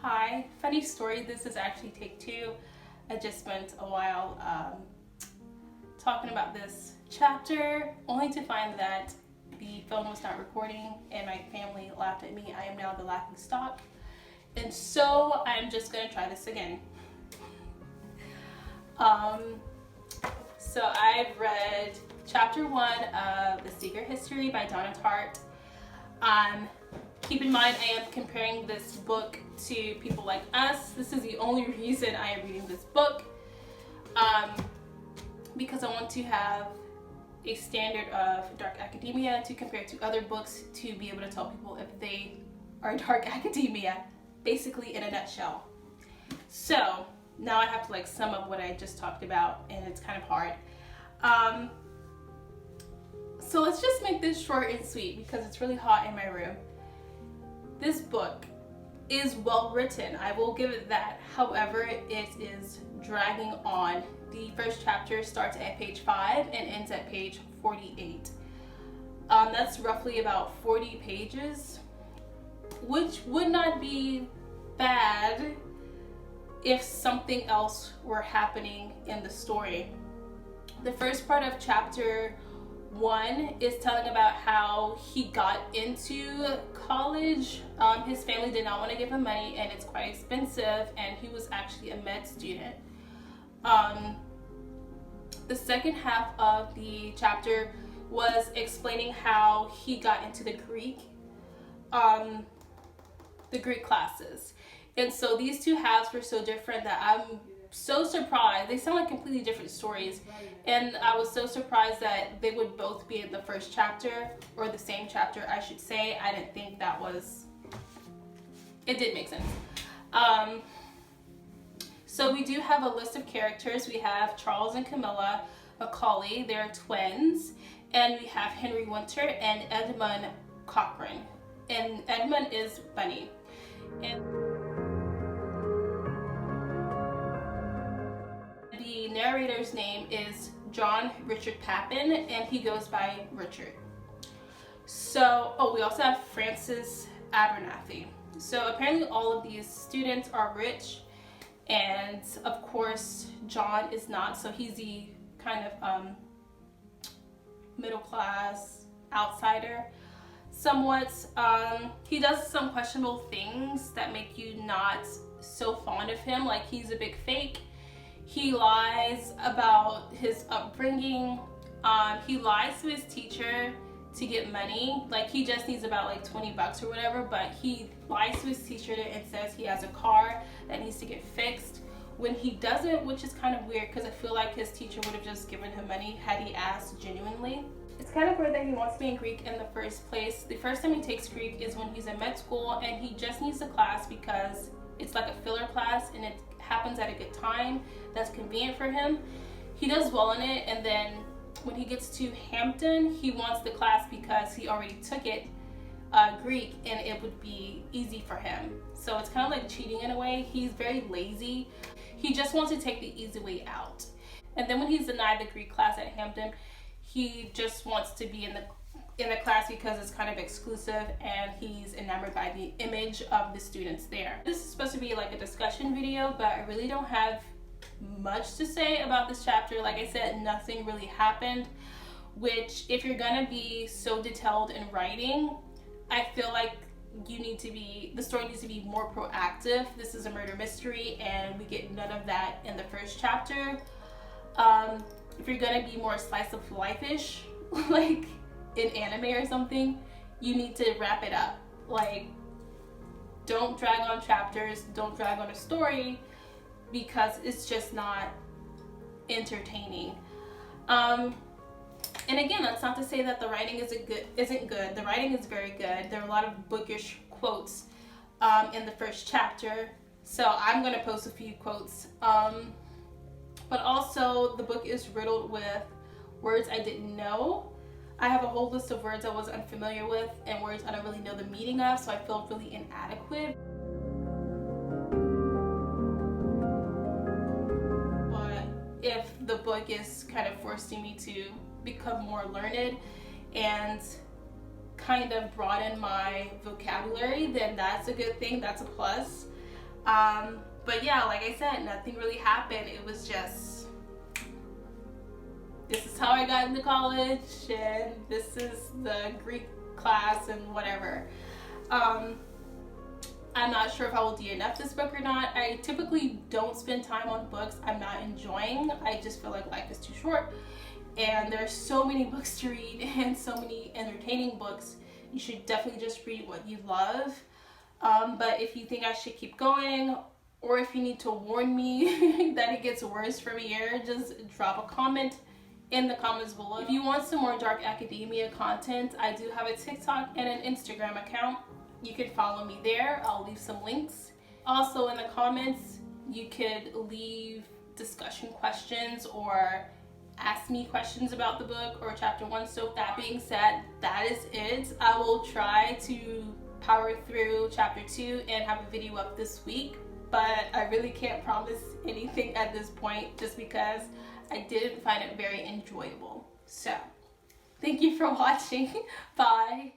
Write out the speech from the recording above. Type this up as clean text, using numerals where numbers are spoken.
Hi, funny story, this is actually take two. I just spent a while talking about this chapter, only to find that the phone was not recording and my family laughed at me. I am now the laughing stock. And so I'm just gonna try this again. So I've read chapter 1 of The Secret History by Donna Tartt. Keep in mind, I am comparing this book to People Like Us. This is the only reason I am reading this book, because I want to have a standard of dark academia to compare to other books to be able to tell people if they are dark academia, basically in a nutshell. So now I have to sum up what I just talked about, and it's kind of hard. So let's just make this short and sweet because it's really hot in my room. This book is well written, I will give it that. However, it is dragging on. The first chapter starts at page 5 and ends at page 48. That's roughly about 40 pages, which would not be bad if something else were happening in the story. The first part of chapter 1 is telling about how he got into college. His family did not want to give him money and it's quite expensive, and he was actually a med student. The second half of the chapter was explaining how he got into the Greek classes. And so these two halves were so different that I'm so surprised. They sound like completely different stories, and I was so surprised that they would both be in the first chapter, or the same chapter I should say. I didn't think that was, it did make sense. So we do have a list of characters. We have Charles and Camilla Macaulay, they're twins, and we have Henry Winter and Edmund Cochrane, and Edmund is Bunny. And the narrator's name is John Richard Papin, and he goes by Richard. So, we also have Francis Abernathy. So apparently all of these students are rich, and of course John is not, so he's the kind of middle class outsider somewhat. He does some questionable things that make you not so fond of him, like he's a big fake. He lies about his upbringing. He lies to his teacher to get money. Like he just needs about $20 or whatever, but he lies to his teacher and says he has a car that needs to get fixed when he doesn't, which is kind of weird because I feel like his teacher would have just given him money had he asked genuinely. It's kind of weird that he wants to be in Greek in the first place. The first time he takes Greek is when he's in med school, and he just needs the class because it's like a filler class and it happens at a good time that's convenient for him. He does well in it, and then when he gets to Hampton, he wants the class because he already took it, Greek, and it would be easy for him. So it's kind of like cheating in a way. He's very lazy. He just wants to take the easy way out. And then when he's denied the Greek class at Hampton, he just wants to be in the class because it's kind of exclusive, and he's enamored by the image of the students there. This is supposed to be like a discussion video, but I really don't have much to say about this chapter. Like I said, nothing really happened, which if you're gonna be so detailed in writing, I feel like the story needs to be more proactive. This is a murder mystery and we get none of that in the first chapter. If you're gonna be more slice of life-ish, like in anime or something, you need to wrap it up. Don't drag on chapters, don't drag on a story, because it's just not entertaining. And again, that's not to say that the writing isn't good. The writing is very good. There are a lot of bookish quotes in the first chapter, so I'm gonna post a few quotes. But also the book is riddled with words I didn't know. I have a whole list of words I was unfamiliar with and words I don't really know the meaning of, so I feel really inadequate. But if the book is kind of forcing me to become more learned and kind of broaden my vocabulary, then that's a good thing, that's a plus. But yeah, like I said, nothing really happened. It was just, this is how I got into college, and this is the Greek class and whatever. I'm not sure if I will DNF this book or not. I typically don't spend time on books I'm not enjoying. I just feel like life is too short, and there's so many books to read and so many entertaining books. You should definitely just read what you love. But if you think I should keep going, or if you need to warn me that it gets worse from here, just drop a comment in the comments below. If you want some more dark academia content, I do have a TikTok and an Instagram account. You can follow me there. I'll leave some links. Also in the comments, you could leave discussion questions or ask me questions about the book or chapter 1. So that being said, that is it. I will try to power through chapter 2 and have a video up this week, but I really can't promise anything at this point just because I didn't find it very enjoyable. So thank you for watching. Bye.